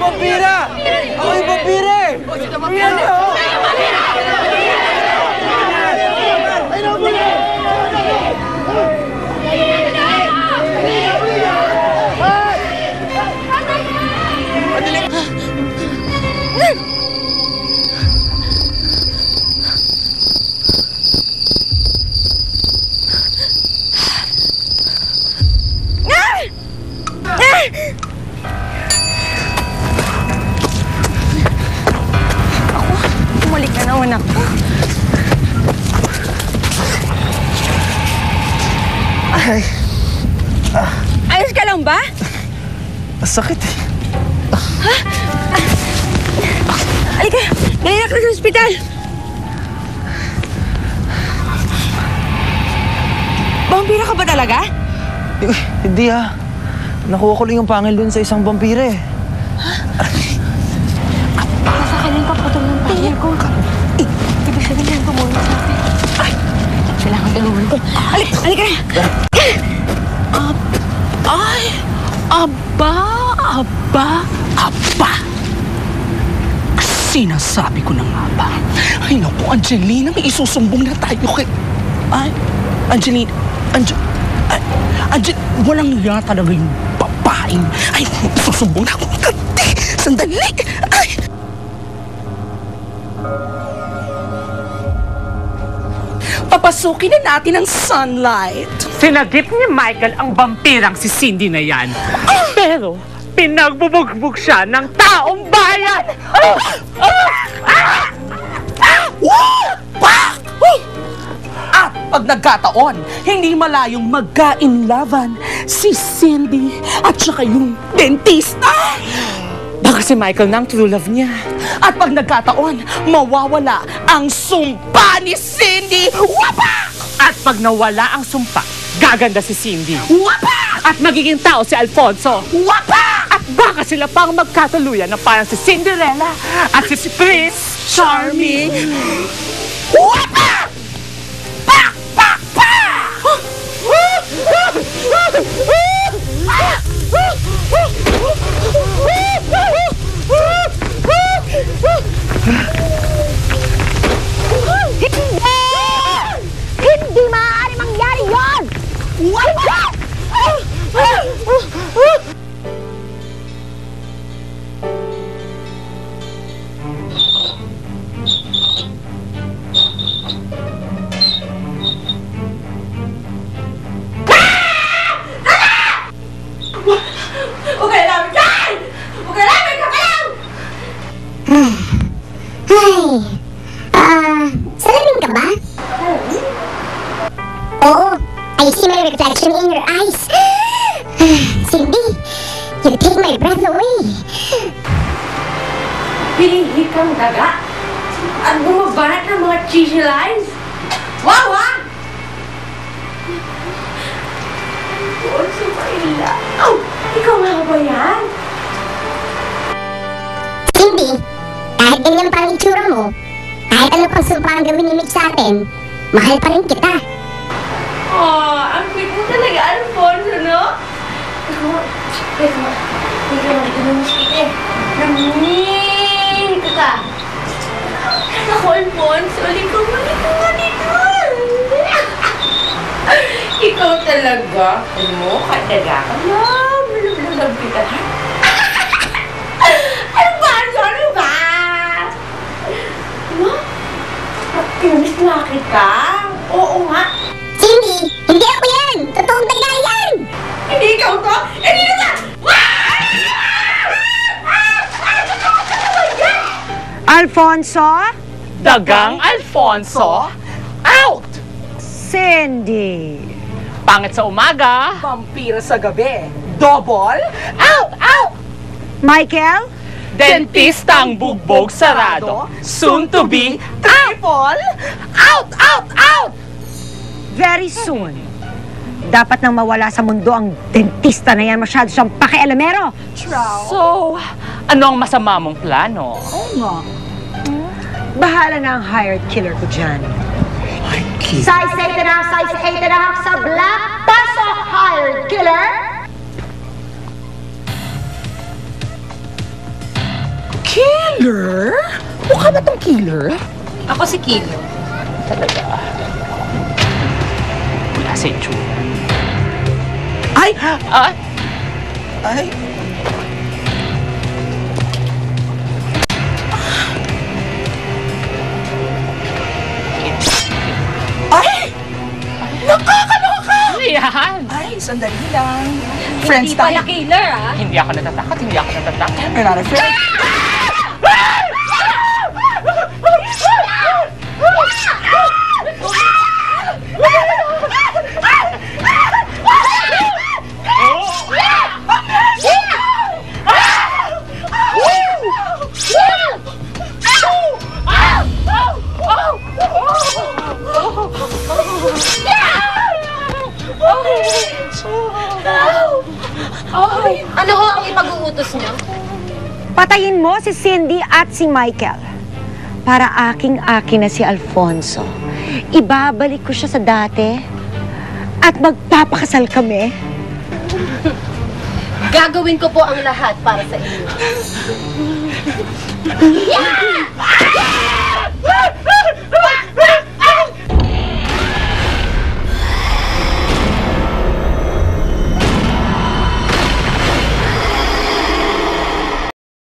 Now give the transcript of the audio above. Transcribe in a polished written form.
vampira! Ako yung vampira! Yan niyo! Bumalik na naman ako. Ay. Ayos ka lang ba? Sakit eh. Ha? Halika, nainak na sa ospital. Vampira ka ba talaga? Hindi ah. Nakuha ko lang yung pangil dun sa isang vampira eh. Nasa kanin paputol ng pangil ko. Ibig sabihin yan, tumulong sa akin. Kailangan tulungan ko. Halika na! Ay! Aba! Sinasabi ko na nga ba? Ay naku, Angelina, may isusumbong na tayo kay... Ay, Angelina, walang nga talaga yung babaeng. Ay, isusumbong na ako. Sandali! Ay! Papasukin na natin ang sunlight. Sinagip ni Michael ang vampirang si Cindy na yan. Pero, pinagbubugbog siya ng taong bayan! At pag nagkataon, hindi malayong magkainlaban si Cindy at saka yung dentista. Baka si Michael na ang true love niya. At pag nagkataon, mawawala ang sumpa ni Cindy. Wapa! At pag nawala ang sumpa, gaganda si Cindy. Wapa! At magiging tao si Alfonso. Wapa! At baka sila pang magkatuluyan na parang si Cinderella at si Prince Charming. Wapa! Pak! Pak! Pak! Hindi maaari mangyari yun! Salamin ka ba? Oo, I see my reflection in your eyes. Cindy, you take my breath away. Pinihi kang daga at bumabanat ng mga cheesy lines. Wow, ah! Doon sa Maila. Oh, ikaw nga ba yan? Cindy, kahit ganyan pa ang itsura mo, kahit ano pang sumpa ang gawin ni Mitch sa atin, mahal pa rin kita. Oh, ang sweet mo talaga, Alfonso, no? Teka, namis kita eh. Namin kita. Ako, Alfonso, ikaw nga dito. Ikaw talaga. Ano mo, kadaga ka lang. Love kita, ha? Alfonso, ano ba? Ano? Namis nga kita? Oo nga. Cindy, hindi ako yan! Totoong daga yan! Hindi ikaw to? Hindi naman! Alfonso? Dagang Alfonso, out! Cindy. Pangit sa umaga, Vampira sa gabi. Double. out! Out! Michael? Dentistang bugbog sarado, soon to be Triple. out! Out! Out! Very soon. Dapat nang mawala sa mundo ang dentista na yan. Masyado siyang pakialamero. So, ano ang masama mong plano? Bahala na ang hired killer ko dyan. Size 8 and a half, size 8 and a half sa Black Pasok Hired Killer! Killer? Mukha ba tong killer? Ako si Kilo. Talaga. Wala sa itsura. Ay! Ay! Ay! Nakakaloka! Ano yan? Ay, sandali lang. Friends Hindi pala tayo. killer, ah. Hindi ako natatakot, hindi ako natatakot. We're not afraid. Ano ho ang ipag-uutos niyo? Patayin mo si Cindy at si Michael. Para aking-akin na si Alfonso. Ibabalik ko siya sa dati. At magpapakasal kami. Gagawin ko po ang lahat para sa inyo.